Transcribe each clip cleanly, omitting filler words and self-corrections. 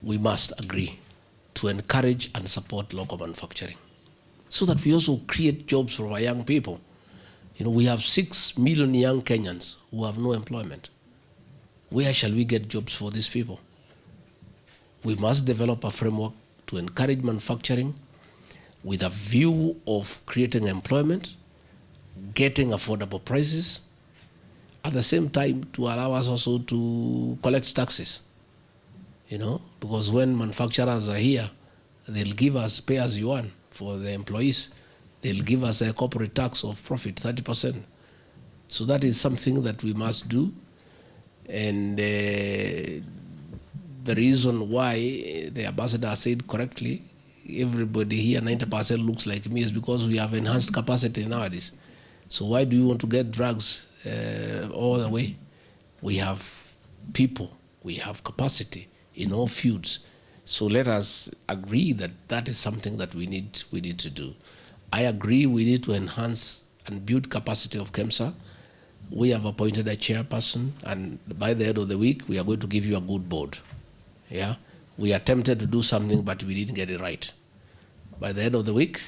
we must agree to encourage and support local manufacturing so that we also create jobs for our young people. You know, we have 6 million young Kenyans who have no employment. Where shall we get jobs for these people? We must develop a framework to encourage manufacturing with a view of creating employment, getting affordable prices, at the same time to allow us also to collect taxes. You know, because when manufacturers are here, they'll give us pay as you earn for the employees. They'll give us a corporate tax of profit, 30%. So that is something that we must do. And the reason why the ambassador said correctly, everybody here, 90% looks like me, is because we have enhanced capacity nowadays. So why do you want to get drugs all the way? We have people, we have capacity in all fields. So let us agree that that is something that we need to do. I agree we need to enhance and build capacity of KEMSA. We have appointed a chairperson, and by the end of the week, we are going to give you a good board. Yeah, we attempted to do something, but we didn't get it right. By the end of the week,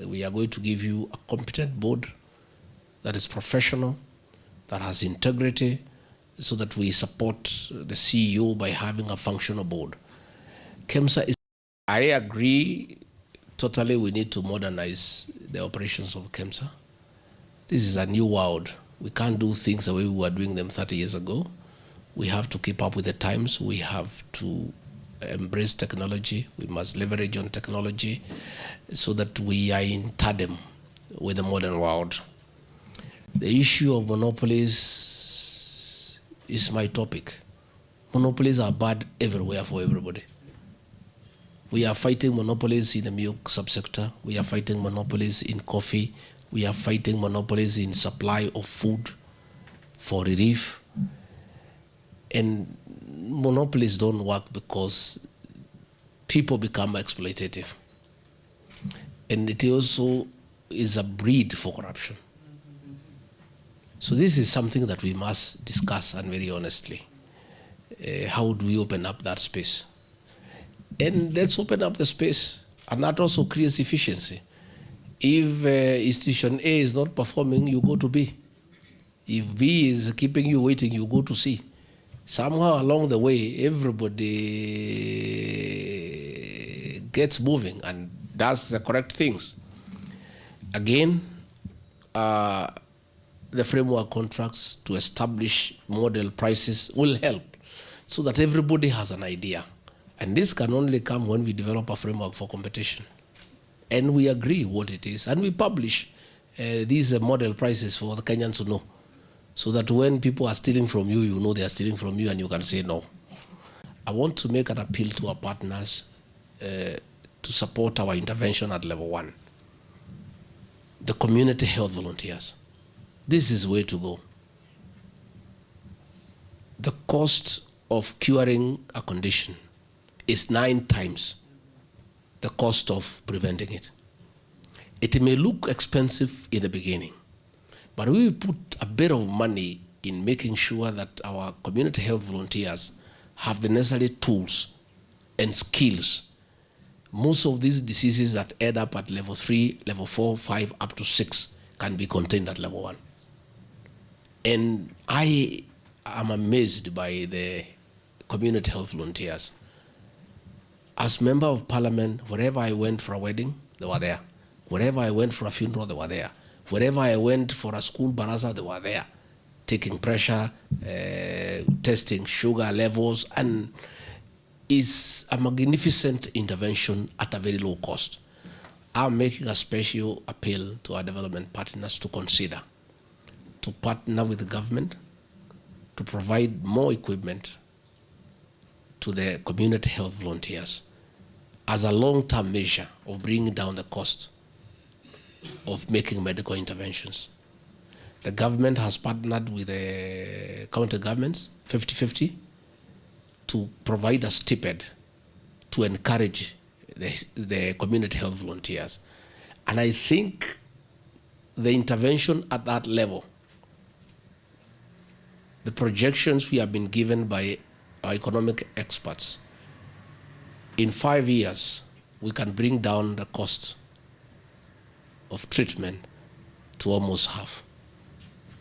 we are going to give you a competent board that is professional, that has integrity, so that we support the CEO by having a functional board. KEMSA is, I agree totally we need to modernize the operations of KEMSA. This is a new world. We can't do things the way we were doing them 30 years ago. We have to keep up with the times. We have to embrace technology. We must leverage on technology so that we are in tandem with the modern world. The issue of monopolies is my topic. Monopolies are bad everywhere for everybody. We are fighting monopolies in the milk subsector. We are fighting monopolies in coffee. We are fighting monopolies in supply of food for relief. And monopolies don't work because people become exploitative. And it also is a breed for corruption. So this is something that we must discuss, and very honestly. How do we open up that space? And let's open up the space, and that also creates efficiency. If institution A is not performing, you go to B. If B is keeping you waiting, you go to C. Somehow along the way, everybody gets moving and does the correct things. Again, the framework contracts to establish model prices will help so that everybody has an idea. And this can only come when we develop a framework for competition. And we agree what it is. And we publish these model prices for the Kenyans to know. So that when people are stealing from you, you know they are stealing from you and you can say no. I want to make an appeal to our partners to support our intervention at level 1. The community health volunteers. This is the way to go. The cost of curing a condition is 9 times the cost of preventing it. It may look expensive in the beginning, but we put a bit of money in making sure that our community health volunteers have the necessary tools and skills. Most of these diseases that add up at level 3, level 4, 5, up to 6 can be contained at level 1. And I am amazed by the community health volunteers. As member of parliament, wherever I went for a wedding, they were there. Wherever I went for a funeral, they were there. Wherever I went for a school baraza, they were there, taking pressure, testing sugar levels, and is a magnificent intervention at a very low cost. I'm making a special appeal to our development partners to consider, to partner with the government, to provide more equipment to the community health volunteers as a long-term measure of bringing down the cost of making medical interventions. The government has partnered with the county governments, 50-50, to provide a stipend to encourage the community health volunteers. And I think the intervention at that level, the projections we have been given by our economic experts, in 5 years, we can bring down the cost of treatment to almost half.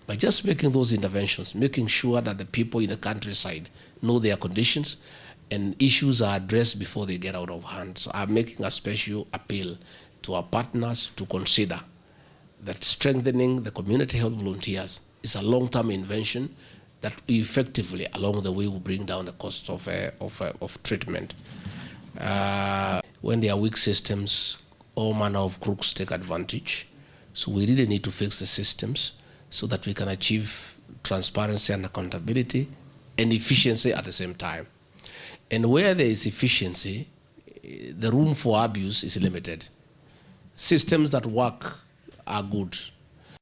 By just making those interventions, making sure that the people in the countryside know their conditions and issues are addressed before they get out of hand. So I'm making a special appeal to our partners to consider that strengthening the community health volunteers is a long-term invention that effectively, along the way, will bring down the cost of treatment. When there are weak systems, all manner of crooks take advantage. So we really need to fix the systems so that we can achieve transparency and accountability and efficiency at the same time. And where there is efficiency, the room for abuse is limited. Systems that work are good.